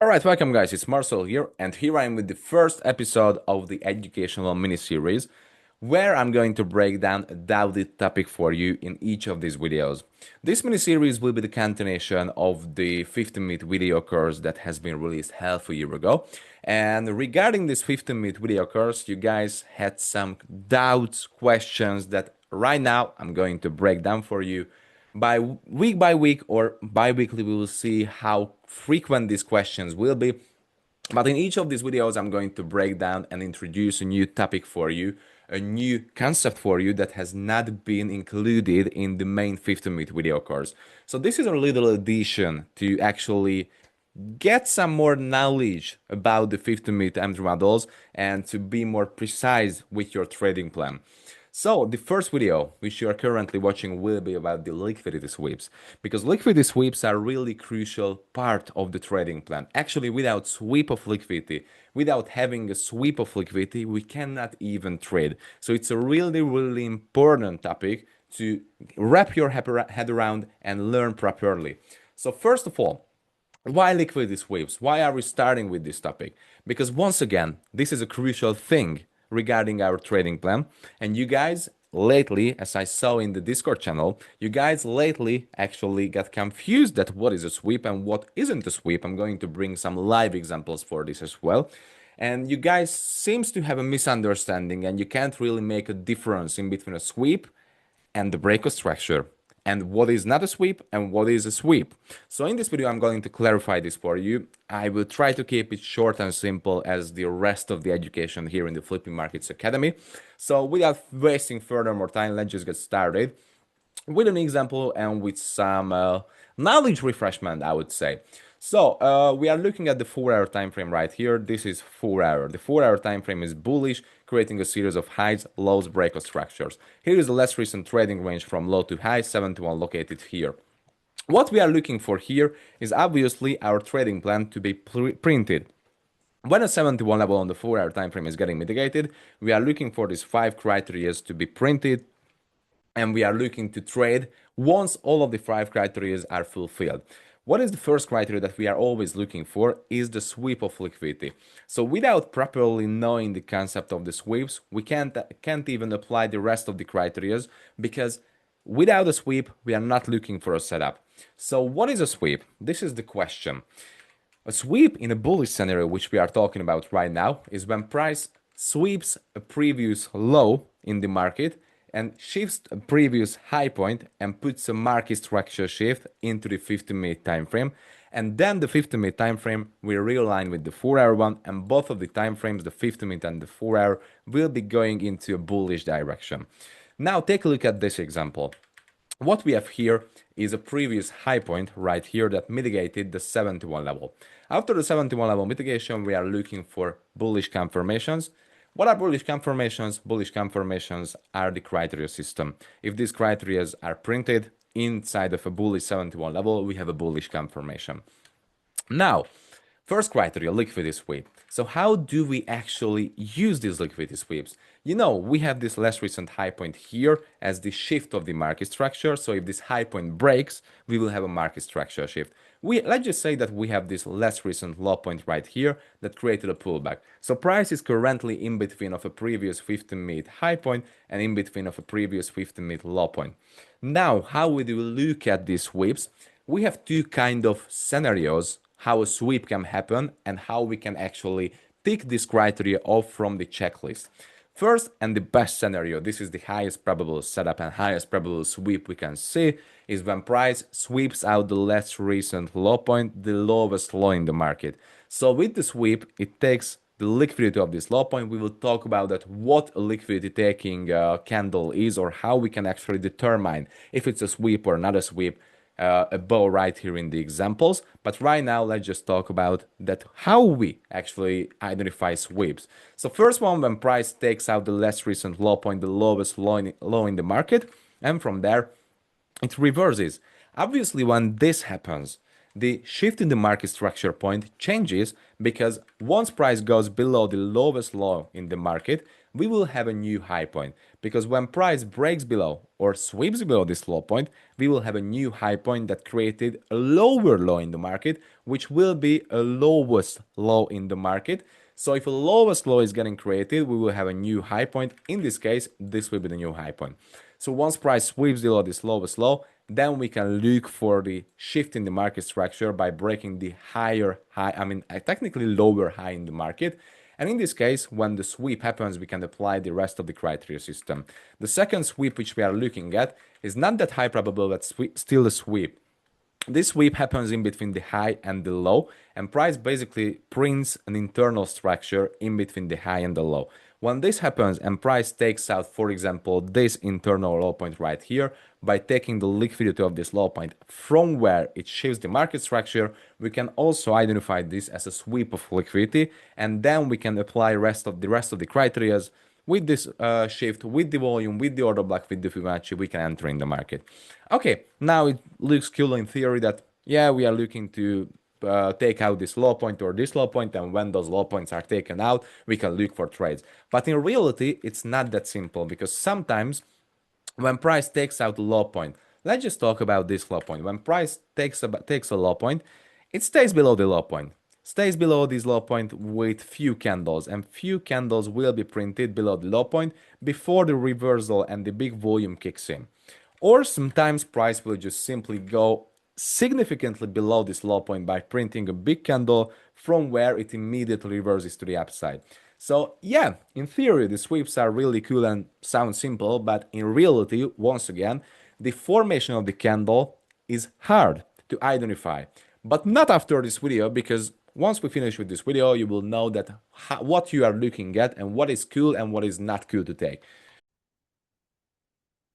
Alright, welcome guys, it's Marcel here, and here I am with the first episode of the educational mini-series, where I'm going to break down a doubted topic for you in each of these videos. This mini-series will be the continuation of the 15-minute video course that has been released half a year ago. And regarding this 15-minute video course, you guys had some doubts, questions that right now I'm going to break down for you by week or bi-weekly. We will see how frequent these questions will be, but in each of these videos I'm going to break down and introduce a new topic for you, a new concept for you that has not been included in the main 15-minute video course. So this is a little addition to actually get some more knowledge about the 15-minute entry models and to be more precise with your trading plan. So the first video which you are currently watching will be about the liquidity sweeps, because liquidity sweeps are really crucial part of the trading plan. Actually, without sweep of liquidity, without having a sweep of liquidity, we cannot even trade. So it's a really important topic to wrap your head around and learn properly. So first of all, why liquidity sweeps? Why are we starting with this topic? Because once again, this is a crucial thing regarding our trading plan. And you guys lately, as I saw in the Discord channel, you guys lately actually got confused that what is a sweep and what isn't a sweep. I'm going to bring some live examples for this as well. And you guys seems to have a misunderstanding and you can't really make a difference in between a sweep and the breakout structure, and what is not a sweep and what is a sweep. So in this video I'm going to clarify this for you. I will try to keep it short and simple as the rest of the education here in the Flipping Markets Academy. So without wasting further more time, let's just get started with an example and with some knowledge refreshment, I would say. So we are looking at the 4-hour time frame right here. This is 4-hour. The 4-hour time frame is bullish, creating a series of highs, lows, breakout structures. Here is the less recent trading range from low to high, 71 located here. What we are looking for here is obviously our trading plan to be printed. When a 71 level on the 4-hour time frame is getting mitigated, we are looking for these 5 criteria to be printed, and we are looking to trade once all of the 5 criteria are fulfilled. What is the first criteria that we are always looking for is the sweep of liquidity. So without properly knowing the concept of the sweeps, we can't even apply the rest of the criteria, because without a sweep, we are not looking for a setup. So what is a sweep? This is the question. A sweep in a bullish scenario, which we are talking about right now, is when price sweeps a previous low in the market and shifts a previous high point and puts a market structure shift into the 15-minute time frame, and then the 15-minute time frame will realign with the 4-hour one, and both of the time frames, the 15-minute and the 4-hour, will be going into a bullish direction. Now take a look at this example. What we have here is a previous high point right here that mitigated the 71 level. After the 71 level mitigation, we are looking for bullish confirmations. What are bullish confirmations? Bullish confirmations are the criteria system. If these criteria are printed inside of a bullish 71 level, we have a bullish confirmation. Now, first criteria, liquidity sweep. So how do we actually use these liquidity sweeps? You know, we have this less recent high point here as the shift of the market structure. So if this high point breaks, we will have a market structure shift. Let's just say that we have this less recent low point right here that created a pullback. So price is currently in between of a previous 15-minute high point and in between of a previous 15-minute low point. Now, how would we look at these sweeps? We have two kind of scenarios how a sweep can happen and how we can actually tick this criteria off from the checklist. First, and the best scenario, this is the highest probable setup and highest probable sweep we can see, is when price sweeps out the less recent low point, the lowest low in the market. So with the sweep, it takes the liquidity of this low point. We will talk about that, what a liquidity taking candle is, or how we can actually determine if it's a sweep or not a sweep, above right here in the examples. But right now, let's just talk about that, how we actually identify sweeps. So first one, when price takes out the less recent low point, the lowest low in the market, and from there, it reverses. Obviously, when this happens, the shift in the market structure point changes, because once price goes below the lowest low in the market, we will have a new high point. Because when price breaks below or sweeps below this low point, we will have a new high point that created a lower low in the market, which will be a lowest low in the market. So if a lowest low is getting created, we will have a new high point. In this case, this will be the new high point. So once price sweeps below this lowest low, then we can look for the shift in the market structure by breaking the higher high, technically lower high in the market. And in this case, when the sweep happens, we can apply the rest of the criteria system. The second sweep which we are looking at is not that high probable, but still a sweep. This sweep happens in between the high and the low, and price basically prints an internal structure in between the high and the low. When this happens and price takes out, for example, this internal low point right here, by taking the liquidity of this low point from where it shifts the market structure, we can also identify this as a sweep of liquidity, and then we can apply the rest of the criterias with this shift, with the volume, with the order block, with the Fibonacci, we can enter in the market. Okay, now it looks cool in theory that, yeah, we are looking to take out this low point or this low point, and when those low points are taken out, we can look for trades. But in reality, it's not that simple, because sometimes when price takes out a low point, let's just talk about this low point. When price takes a low point, it stays below the low point. Stays below this low point with few candles, and few candles will be printed below the low point before the reversal and the big volume kicks in. Or sometimes price will just simply go significantly below this low point by printing a big candle from where it immediately reverses to the upside. So yeah, in theory, the sweeps are really cool and sound simple, but in reality, once again, the formation of the candle is hard to identify. But not after this video, because once we finish with this video, you will know that what you are looking at and what is cool and what is not cool to take.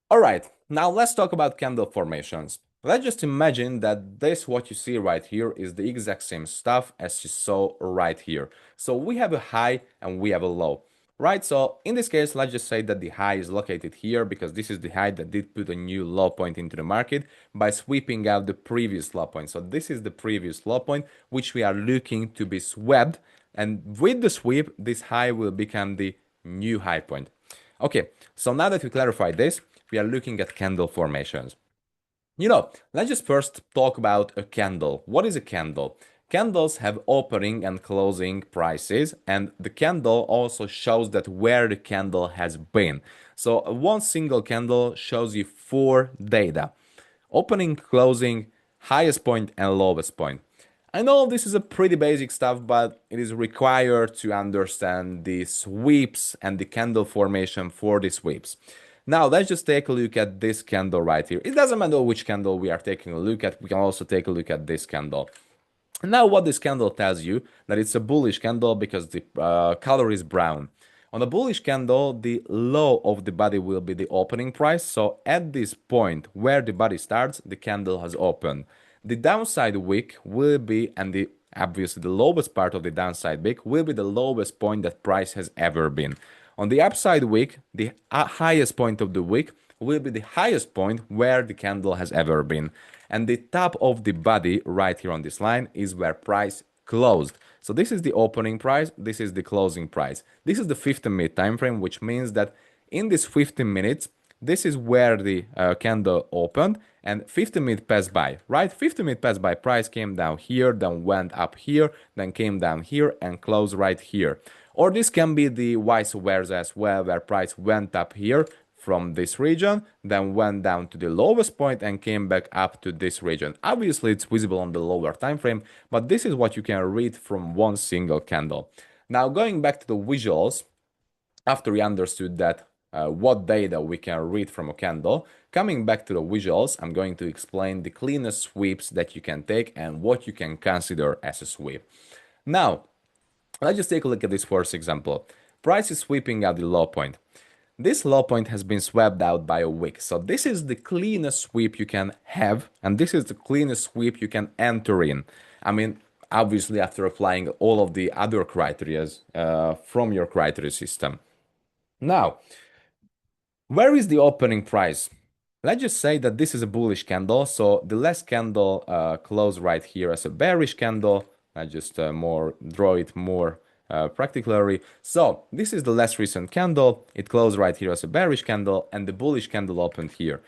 All right, now let's talk about candle formations. Let's just imagine that this, what you see right here, is the exact same stuff as you saw right here. So we have a high and we have a low, right? So in this case, let's just say that the high is located here, because this is the high that did put a new low point into the market by sweeping out the previous low point. So this is the previous low point, which we are looking to be swept. And with the sweep, this high will become the new high point. Okay, so now that we clarified this, we are looking at candle formations. Let's just first talk about a candle. What is a candle? Candles have opening and closing prices, and the candle also shows that where the candle has been. So one single candle shows you 4 data: opening, closing, highest point, and lowest point. I know this is a pretty basic stuff, but it is required to understand the sweeps and the candle formation for the sweeps. Now, let's just take a look at this candle right here. It doesn't matter which candle we are taking a look at. We can also take a look at this candle. Now, what this candle tells you, that it's a bullish candle because the color is brown. On a bullish candle, the low of the body will be the opening price. So at this point where the body starts, the candle has opened. The downside wick will be, and obviously the lowest part of the downside wick will be the lowest point that price has ever been. On the upside wick, the highest point of the wick will be the highest point where the candle has ever been. And the top of the body right here on this line is where price closed. So this is the opening price, this is the closing price. This is the 15-minute time frame, which means that in this 15 minutes, this is where the candle opened, and 15 minutes passed by, right? 15 minutes passed by, price came down here, then went up here, then came down here and closed right here. Or this can be the vice versa as well, where price went up here from this region, then went down to the lowest point and came back up to this region. Obviously, it's visible on the lower time frame, but this is what you can read from one single candle. Now, going back to the visuals, after we understood that what data we can read from a candle, coming back to the visuals, I'm going to explain the cleanest sweeps that you can take and what you can consider as a sweep. Now, let's just take a look at this first example. Price is sweeping out the low point. This low point has been swept out by a wick. So this is the cleanest sweep you can have, and this is the cleanest sweep you can enter in. I mean, obviously after applying all of the other criteria from your criteria system. Now, where is the opening price? Let's just say that this is a bullish candle, so the last candle closed right here as a bearish candle. I just draw it more particularly. So this is the last recent candle. It closed right here as a bearish candle, and the bullish candle opened here.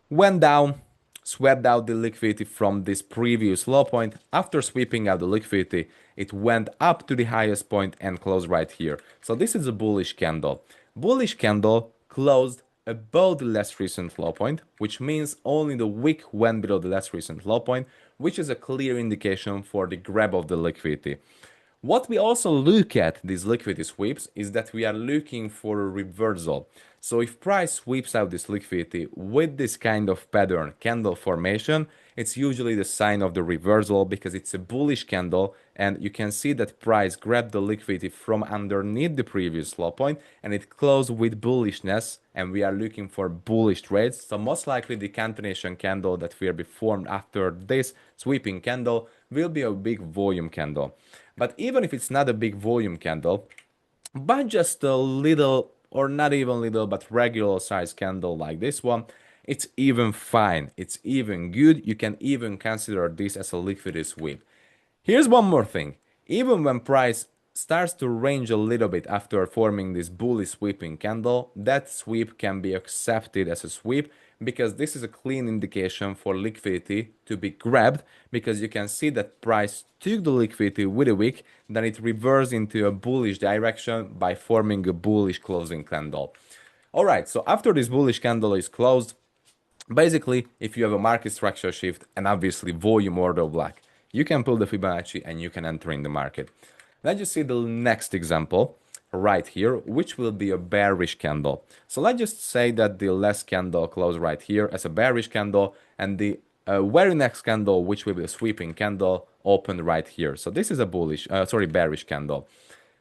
Went down, swept out the liquidity from this previous low point. After sweeping out the liquidity, it went up to the highest point and closed right here. So this is a bullish candle. Bullish candle closed above the last recent low point, which means only the wick went below the last recent low point, which is a clear indication for the grab of the liquidity. What we also look at these liquidity sweeps is that we are looking for a reversal. So if price sweeps out this liquidity with this kind of pattern candle formation, it's usually the sign of the reversal because it's a bullish candle, and you can see that price grabbed the liquidity from underneath the previous low point and it closed with bullishness, and we are looking for bullish trades. So most likely the continuation candle that will be formed after this sweeping candle will be a big volume candle. But even if it's not a big volume candle, but just a little, or not even little, but regular size candle like this one, it's even fine. It's even good. You can even consider this as a liquidity sweep. Here's one more thing. Even when price starts to range a little bit after forming this bullish sweeping candle, that sweep can be accepted as a sweep because this is a clean indication for liquidity to be grabbed, because you can see that price took the liquidity with a wick, then it reversed into a bullish direction by forming a bullish closing candle. Alright, so after this bullish candle is closed, basically, if you have a market structure shift and obviously volume order black, you can pull the Fibonacci and you can enter in the market. Let's just see the next example right here, which will be a bearish candle. So let's just say that the last candle closed right here as a bearish candle, and the very next candle, which will be a sweeping candle, opened right here. So this is a bearish candle.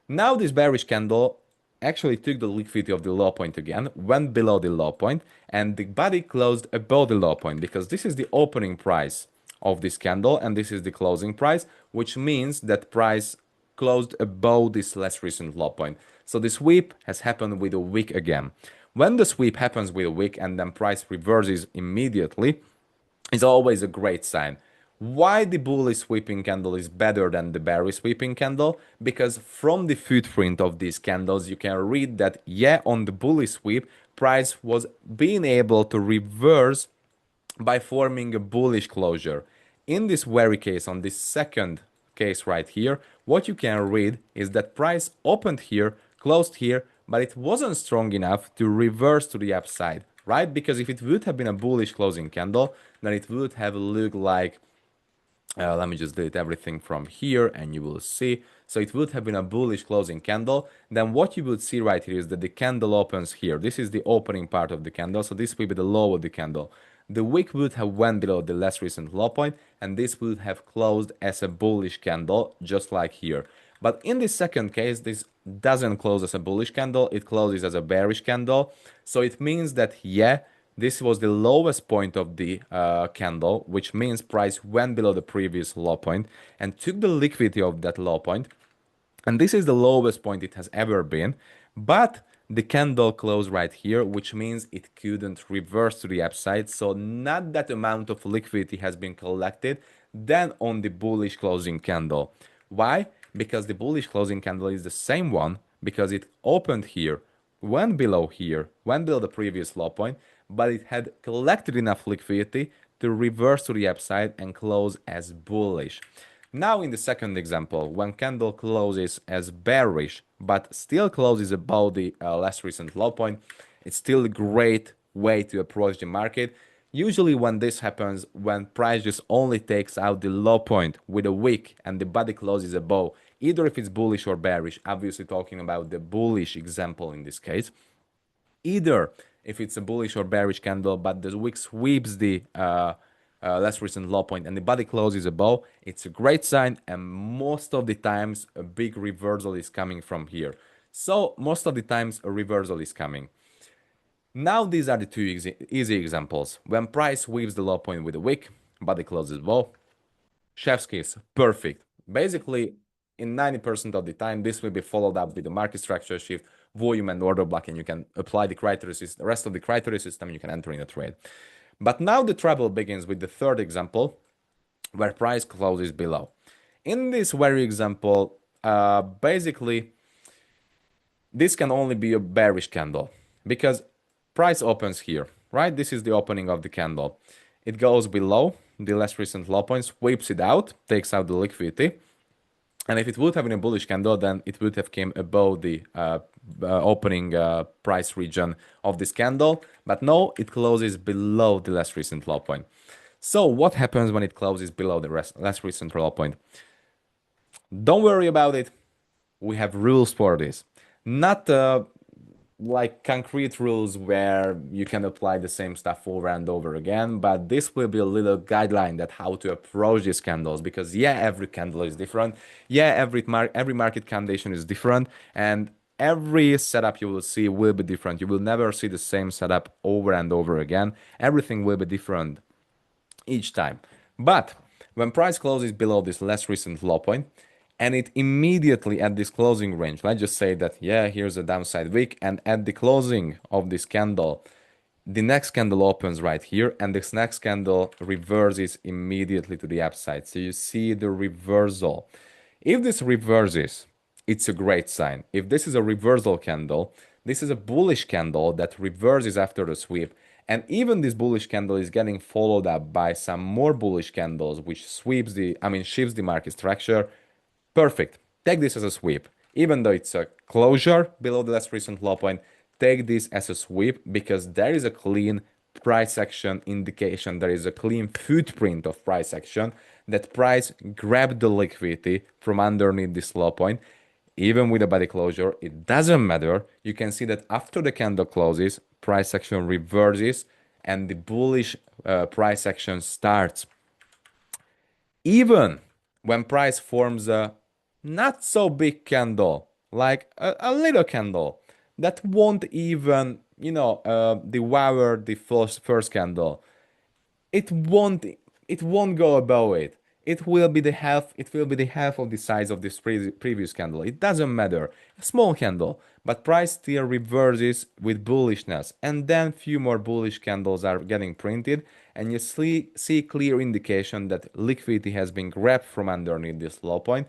Now this bearish candle actually took the liquidity of the low point again, went below the low point, and the body closed above the low point, because this is the opening price of this candle and this is the closing price, which means that price closed above this last recent low point. So the sweep has happened with a wick again. When the sweep happens with a wick and then price reverses immediately, is always a great sign. Why the bullish sweeping candle is better than the bearish sweeping candle? Because from the footprint of these candles, you can read that, yeah, on the bullish sweep, price was being able to reverse by forming a bullish closure. In this very case, on this second case right here, what you can read is that price opened here, closed here, but it wasn't strong enough to reverse to the upside, right? Because if it would have been a bullish closing candle, then it would have looked like, let me just delete everything from here and you will see. So it would have been a bullish closing candle. Then what you would see right here is that the candle opens here. This is the opening part of the candle. So this will be the low of the candle. The wick would have went below the last recent low point, and this would have closed as a bullish candle, just like here. But in this second case, this doesn't close as a bullish candle, it closes as a bearish candle. So it means that, yeah, this was the lowest point of the candle, which means price went below the previous low point and took the liquidity of that low point. And this is the lowest point it has ever been. But the candle closed right here, which means it couldn't reverse to the upside. So not that amount of liquidity has been collected than on the bullish closing candle. Why? Because the bullish closing candle is the same one, because it opened here, went below here, went below the previous low point, but it had collected enough liquidity to reverse to the upside and close as bullish. Now in the second example, when candle closes as bearish but still closes above the last recent low point, it's still a great way to approach the market. Usually when this happens, when price just only takes out the low point with a wick and the body closes above, either if it's bullish or bearish, obviously talking about the bullish example in this case, either if it's a bullish or bearish candle, but the wick sweeps the last recent low point and the body closes above, it's a great sign, and most of the times a big reversal is coming from here. So most of the times a reversal is coming. Now these are the two easy examples. When price sweeps the low point with a wick, body closes above, chef's kiss, perfect. Basically, in 90% of the time, this will be followed up with a market structure shift, volume and order block, and you can apply the criteria system, the rest of the criteria system, you can enter in a trade. But now the trouble begins with the third example, where price closes below. In this very example, basically this can only be a bearish candle because price opens here, right? This is the opening of the candle. It goes below the last recent low point, sweeps it out, takes out the liquidity. And if it would have been a bullish candle, then it would have came above the opening price region of this candle. But no, it closes below the last recent low point. So what happens when it closes below the last recent low point? Don't worry about it. We have rules for this. Not like concrete rules where you can apply the same stuff over and over again, but this will be a little guideline that how to approach these candles because yeah, every candle is different. Yeah, every market condition is different, and every setup you will see will be different. You will never see the same setup over and over again. Everything will be different each time. But when price closes below this last recent low point, and it immediately at this closing range, let's just say that, yeah, here's a downside wick, and at the closing of this candle, the next candle opens right here, and this next candle reverses immediately to the upside. So you see the reversal. If this reverses, it's a great sign. If this is a reversal candle, this is a bullish candle that reverses after the sweep. And even this bullish candle is getting followed up by some more bullish candles, which shifts the market structure. Perfect. Take this as a sweep. Even though it's a closure below the last recent low point, take this as a sweep because there is a clean price action indication. There is a clean footprint of price action that price grabbed the liquidity from underneath this low point. Even with a body closure, it doesn't matter. You can see that after the candle closes, price action reverses and the bullish price action starts. Even when price forms a not so big candle, like a little candle that won't even, devour the first candle, it won't go above it. It will be the half of the size of this previous candle. It doesn't matter. A small candle, but price still reverses with bullishness, and then few more bullish candles are getting printed, and you see clear indication that liquidity has been grabbed from underneath this low point.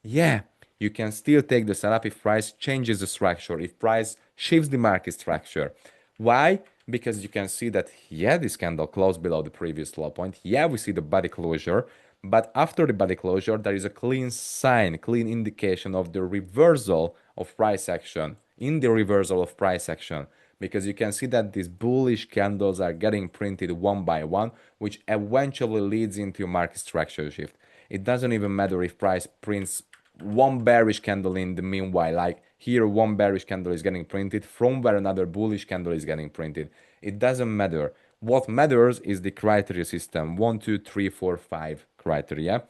Yeah, you can still take the setup if price changes the structure, if price shifts the market structure. Why? Because you can see that, yeah, this candle closed below the previous low point. Yeah, we see the body closure. But after the body closure, there is a clean sign, clean indication of the reversal of price action, in the reversal of price action. Because you can see that these bullish candles are getting printed one by one, which eventually leads into a market structure shift. It doesn't even matter if price prints one bearish candle in the meanwhile, like here one bearish candle is getting printed from where another bullish candle is getting printed. It doesn't matter. What matters is the criteria system, 1, 2, 3, 4, 5 criteria,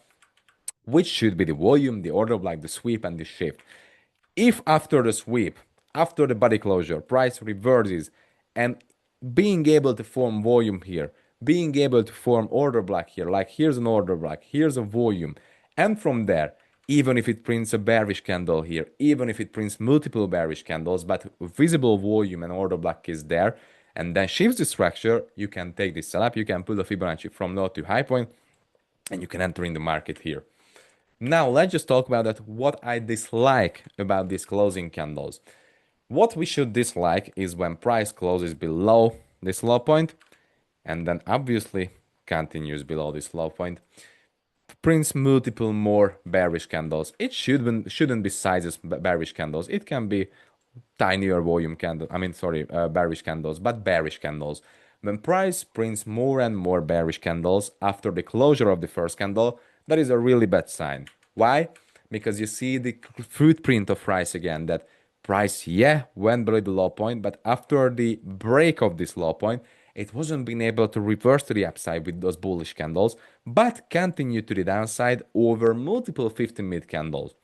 which should be the volume, the order block, the sweep, and the shift. If after the sweep, after the body closure, price reverses and being able to form volume here, being able to form order block here, like here's an order block, here's a volume, and from there, even if it prints a bearish candle here, even if it prints multiple bearish candles, but visible volume and order block is there, and then shifts the structure, you can take this setup, you can pull a Fibonacci from low to high point, and you can enter in the market here. Now, let's just talk about that, what I dislike about these closing candles. What we should dislike is when price closes below this low point, and then obviously continues below this low point, prints multiple more bearish candles. It shouldn't be sizes bearish candles. It can be tinier volume candle. Bearish candles, but bearish candles. When price prints more and more bearish candles after the closure of the first candle, that is a really bad sign. Why? Because you see the footprint of price again, that price, yeah, went below the low point, but after the break of this low point, it wasn't being able to reverse to the upside with those bullish candles, but continued to the downside over multiple 15-minute candles.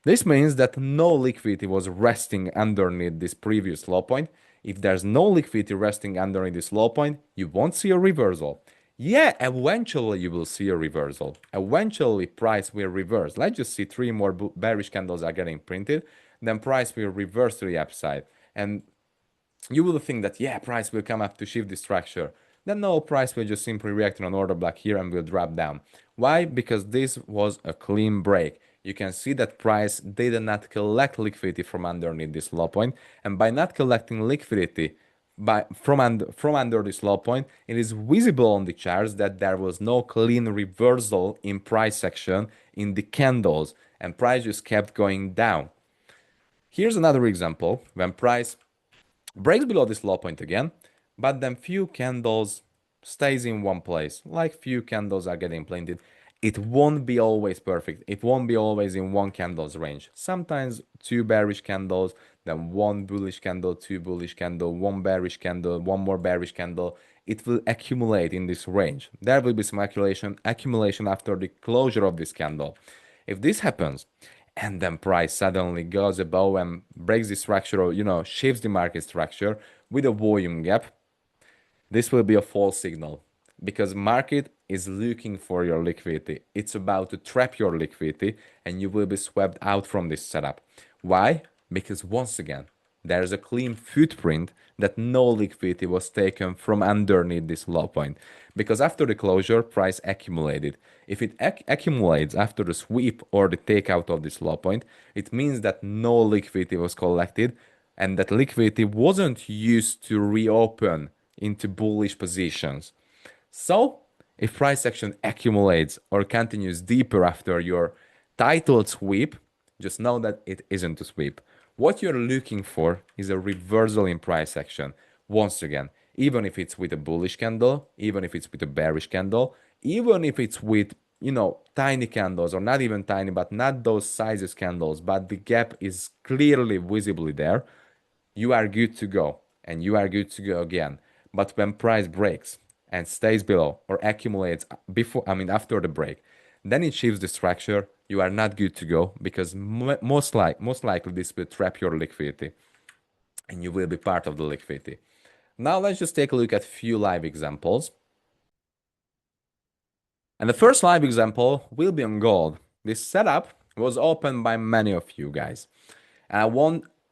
This means that no liquidity was resting underneath this previous low point. If there's no liquidity resting underneath this low point, you won't see a reversal. Yeah, eventually you will see a reversal. Eventually price will reverse. Let's just see 3 more bearish candles are getting printed. Then price will reverse to the upside. And you will think that, yeah, price will come up to shift the structure. Then no, price will just simply react on an order block here and will drop down. Why? Because this was a clean break. you can see that price did not collect liquidity from underneath this low point, and by not collecting liquidity from under this low point, it is visible on the charts that there was no clean reversal in price action in the candles, and price just kept going down. Here's another example when price breaks below this low point again, but then few candles stays in one place, like few candles are getting planted. It won't be always perfect. It won't be always in one candle's range. Sometimes two bearish candles, then one bullish candle, two bullish candle, one bearish candle, one more bearish candle. It will accumulate in this range. There will be some accumulation after the closure of this candle. If this happens, and then price suddenly goes above and breaks the structure or shifts the market structure with a volume gap, this will be a false signal because market is looking for your liquidity. It's about to trap your liquidity and you will be swept out from this setup. Why? Because once again, there is a clean footprint that no liquidity was taken from underneath this low point. Because after the closure, price accumulated. If it accumulates after the sweep or the takeout of this low point, it means that no liquidity was collected and that liquidity wasn't used to reopen into bullish positions. So, if price action accumulates or continues deeper after your titled sweep, just know that it isn't a sweep. What you're looking for is a reversal in price action. Once again, even if it's with a bullish candle, even if it's with a bearish candle, even if it's with, tiny candles or not even tiny, but not those sizes candles, but the gap is clearly visibly there, you are good to go and you are good to go again. But when price breaks and stays below or accumulates after the break, then it shifts the structure. You are not good to go because most likely this will trap your liquidity and you will be part of the liquidity. Now let's just take a look at a few live examples. And the first live example will be on gold. This setup was opened by many of you guys.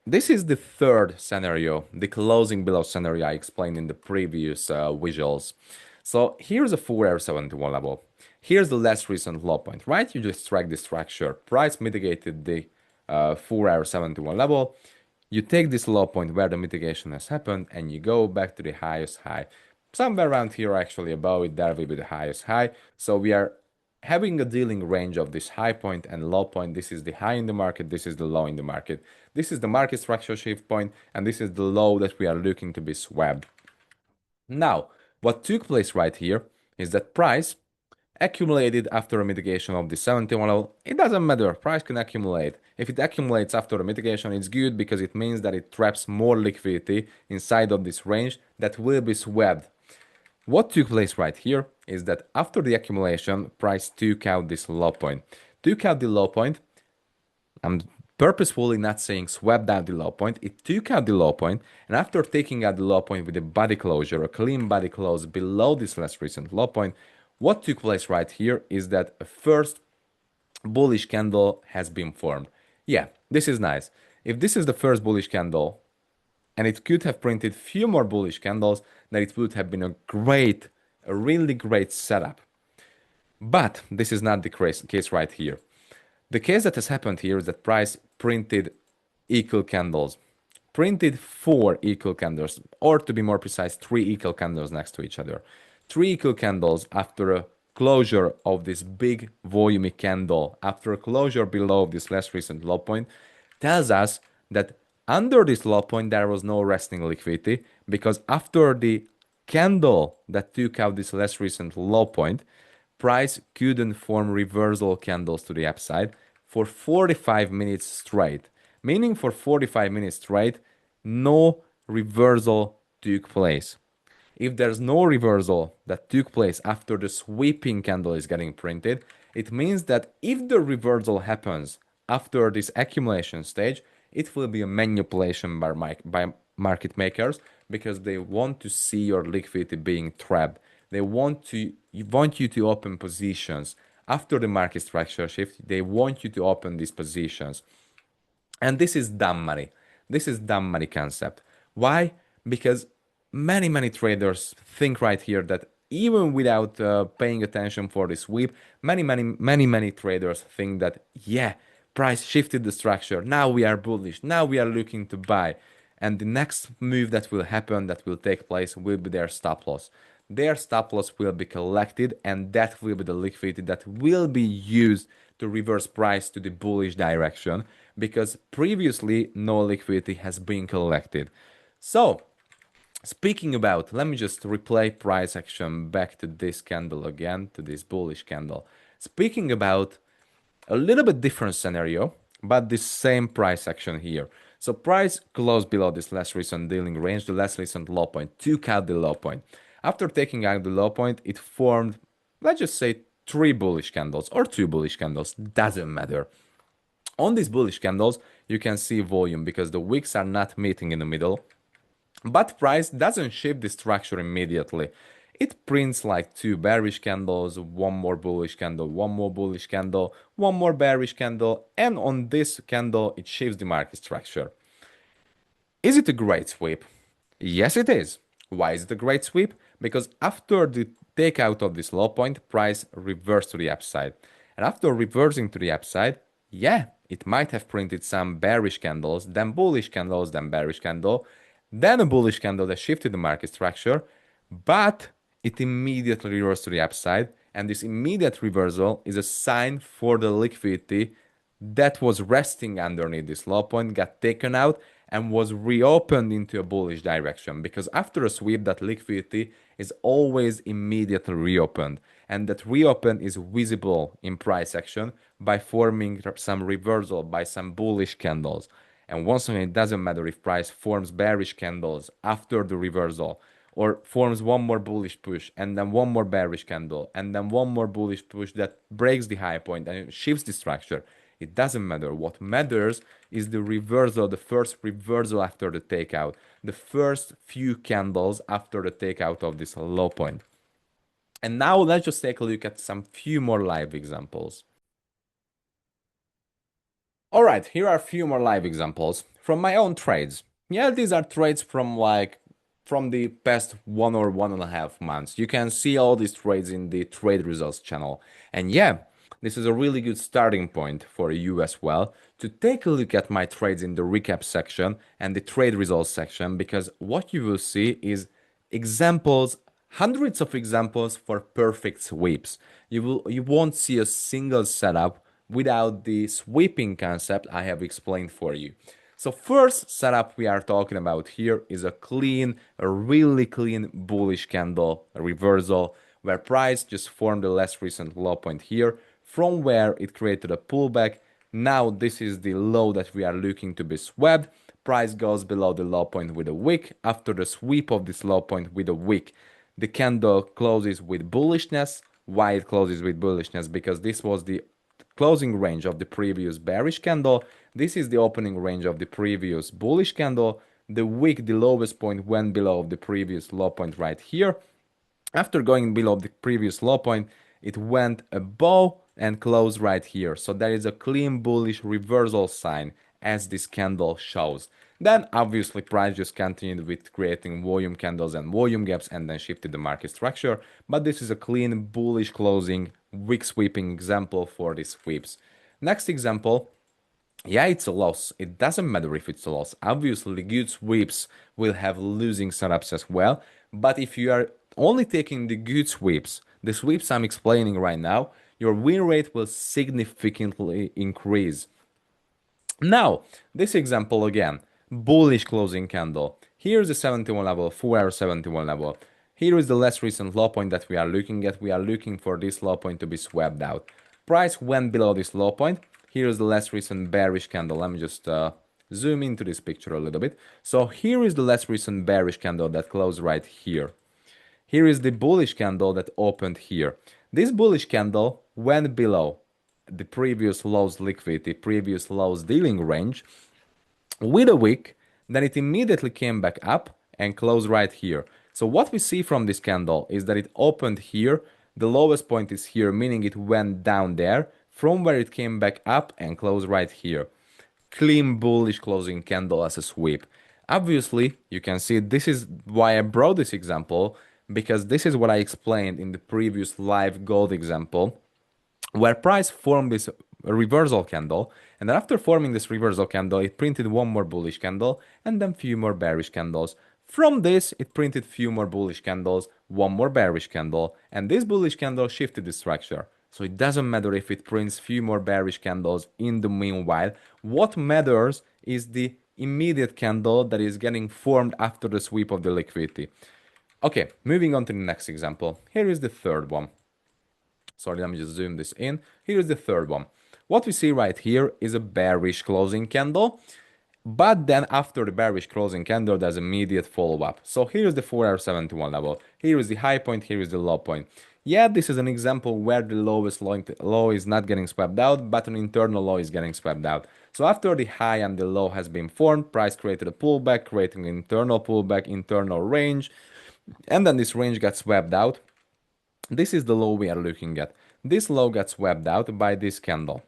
This is the third scenario, the closing below scenario I explained in the previous visuals. So here's a 4-hour 71 level. Here's the last recent low point, right? You just track the structure. Price mitigated the 4-hour 71 level. You take this low point where the mitigation has happened and you go back to the highest high. Somewhere around here, actually above it, there will be the highest high. So we are having a dealing range of this high point and low point. This is the high in the market, this is the low in the market. This is the market structure shift point, and this is the low that we are looking to be swept. Now, what took place right here is that price accumulated after a mitigation of the 71 level. It doesn't matter, price can accumulate. If it accumulates after a mitigation, it's good because it means that it traps more liquidity inside of this range that will be swept. What took place right here is that after the accumulation, price took out this low point. Took out the low point. I'm purposefully not saying swept out the low point. It took out the low point, and after taking out the low point with a body closure, a clean body close below this last recent low point, what took place right here is that a first bullish candle has been formed. Yeah, this is nice. If this is the first bullish candle, and it could have printed few more bullish candles, then it would have been a really great setup. But this is not the case right here. The case that has happened here is that price printed equal candles, printed 4 equal candles, or to be more precise, 3 equal candles next to each other. 3 equal candles after a closure of this big volume candle, after a closure below this last recent low point, tells us that under this low point there was no resting liquidity, because after the candle that took out this last recent low point, price couldn't form reversal candles to the upside for 45 minutes straight. Meaning for 45 minutes straight, no reversal took place. If there's no reversal that took place after the sweeping candle is getting printed, it means that if the reversal happens after this accumulation stage, it will be a manipulation by market makers because they want to see your liquidity being trapped. They want you to open positions after the market structure shift. They want you to open these positions. And this is dumb money. This is dumb money concept. Why? Because many traders think right here that even without paying attention for the sweep, many traders think that, yeah, price shifted the structure. Now we are bullish. Now we are looking to buy. And the next move that will happen, that will take place, will be their stop loss. Their stop loss will be collected, and that will be the liquidity that will be used to reverse price to the bullish direction, because previously no liquidity has been collected. So, speaking about, let me just replay price action back to this candle again, to this bullish candle. Speaking about a little bit different scenario, but the same price action here. So price closed below this last recent dealing range, the last recent low point, took out the low point. After taking out the low point, it formed, let's just say, three bullish candles or two bullish candles, doesn't matter. On these bullish candles, you can see volume because the wicks are not meeting in the middle. But price doesn't shape the structure immediately. It prints like two bearish candles, one more bullish candle, one more bullish candle, one more bearish candle, and on this candle it shapes the market structure. Is it a great sweep? Yes, it is. Why is it a great sweep? Because after the takeout of this low point, price reversed to the upside. And after reversing to the upside, yeah, it might have printed some bearish candles, then bullish candles, then bearish candle, then a bullish candle that shifted the market structure, but it immediately reversed to the upside. And this immediate reversal is a sign for the liquidity that was resting underneath this low point, got taken out, and was reopened into a bullish direction, because after a sweep, that liquidity is always immediately reopened, and that reopen is visible in price action by forming some reversal by some bullish candles. And once again, it doesn't matter if price forms bearish candles after the reversal, or forms one more bullish push and then one more bearish candle and then one more bullish push that breaks the high point and shifts the structure. It doesn't matter. What matters is the reversal, the first reversal after the takeout, the first few candles after the takeout of this low point. And now let's just take a look at some few more live examples. All right, here are a few more live examples from my own trades. Yeah, these are trades from the past 1 or 1.5 months. You can see all these trades in the trade results channel. And yeah, this is a really good starting point for you as well to take a look at my trades in the recap section and the trade results section, because what you will see is examples, hundreds of examples for perfect sweeps. You won't see a single setup without the sweeping concept I have explained for you. So first setup we are talking about here is a really clean bullish candle, a reversal, where price just formed the last recent low point here, from where it created a pullback. Now this is the low that we are looking to be swept. Price goes below the low point with a wick. After the sweep of this low point with a wick, the candle closes with bullishness. Why it closes with bullishness? Because this was the closing range of the previous bearish candle. This is the opening range of the previous bullish candle. The wick, the lowest point, went below the previous low point right here. After going below the previous low point, it went above and closed right here. So there is a clean bullish reversal sign as this candle shows. Then obviously price just continued with creating volume candles and volume gaps and then shifted the market structure. But this is a clean bullish closing wick sweeping example for these sweeps. Next example, yeah, it's a loss. It doesn't matter if it's a loss. Obviously, good sweeps will have losing setups as well. But if you are only taking the good sweeps, the sweeps I'm explaining right now, your win rate will significantly increase. Now, this example again, bullish closing candle. Here's the 71 level, 4-hour 71 level. Here is the last recent low point that we are looking at. We are looking for this low point to be swept out. Price went below this low point. Here is the last recent bearish candle. Let me just zoom into this picture a little bit. So here is the last recent bearish candle that closed right here. Here is the bullish candle that opened here. This bullish candle went below the previous low's liquidity, previous low's dealing range with a wick. Then it immediately came back up and closed right here. So what we see from this candle is that it opened here. The lowest point is here, meaning it went down there, from where it came back up and closed right here. Clean bullish closing candle as a sweep. Obviously, you can see this is why I brought this example, because this is what I explained in the previous live gold example, where price formed this reversal candle, and then after forming this reversal candle it printed one more bullish candle and then few more bearish candles. From this it printed few more bullish candles, one more bearish candle, and this bullish candle shifted the structure. So it doesn't matter if it prints few more bearish candles in the meanwhile. What matters is the immediate candle that is getting formed after the sweep of the liquidity. Okay, moving on to the next example. Here is the third one. Sorry, let me just zoom this in. Here's the third one. What we see right here is a bearish closing candle, but then after the bearish closing candle, there's immediate follow-up. So here's the 4-hour 71 level. Here is the high point, here is the low point. Yeah, this is an example where the lowest low is not getting swept out, but an internal low is getting swept out. So after the high and the low has been formed, price created a pullback, creating an internal pullback, internal range, and then this range got swept out. This is the low we are looking at. This low got swept out by this candle.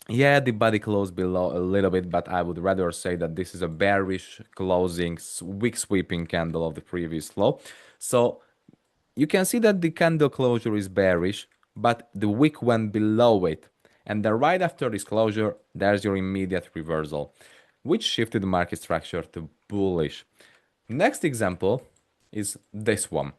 Yeah, the body closed below a little bit, but I would rather say that this is a bearish closing, wick sweeping candle of the previous low. So you can see that the candle closure is bearish, but the wick went below it. And then right after this closure, there's your immediate reversal, which shifted the market structure to bullish. Next example is this one,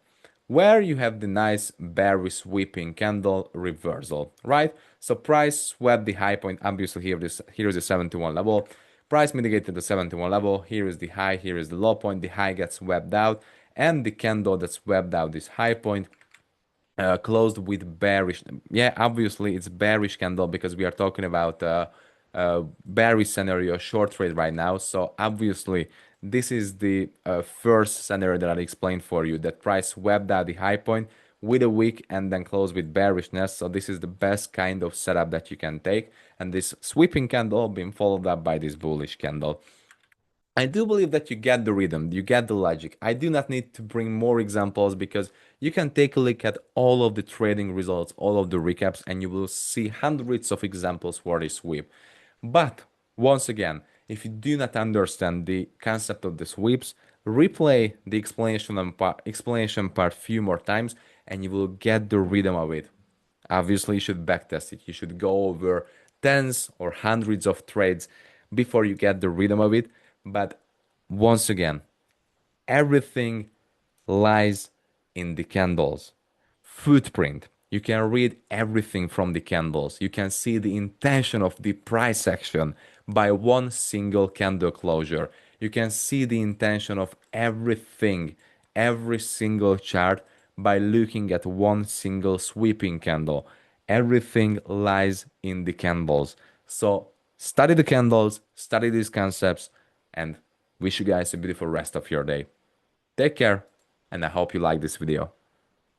where you have the nice bearish sweeping candle reversal, right? So price swept the high point. Obviously here is the 71 level. Price mitigated the 71 level. Here is the high, here is the low point. The high gets swept out, and the candle that swept out this high point closed with bearish. Yeah, obviously it's bearish candle because we are talking about bearish scenario short trade right now. So obviously this is the first scenario that I explained for you, that price swept out the high point with a wick and then closed with bearishness. So this is the best kind of setup that you can take, and this sweeping candle being followed up by this bullish candle. I do believe that you get the rhythm, you get the logic. I do not need to bring more examples because you can take a look at all of the trading results, all of the recaps, and you will see hundreds of examples for this sweep. But once again, if you do not understand the concept of the sweeps, replay the explanation part few more times and you will get the rhythm of it. Obviously, you should backtest it. You should go over tens or hundreds of trades before you get the rhythm of it. But once again, everything lies in the candles. Footprint. You can read everything from the candles. You can see the intention of the price action by one single candle closure. You can see the intention of everything, every single chart by looking at one single sweeping candle. Everything lies in the candles. So study the candles, study these concepts, and wish you guys a beautiful rest of your day. Take care, and I hope you like this video.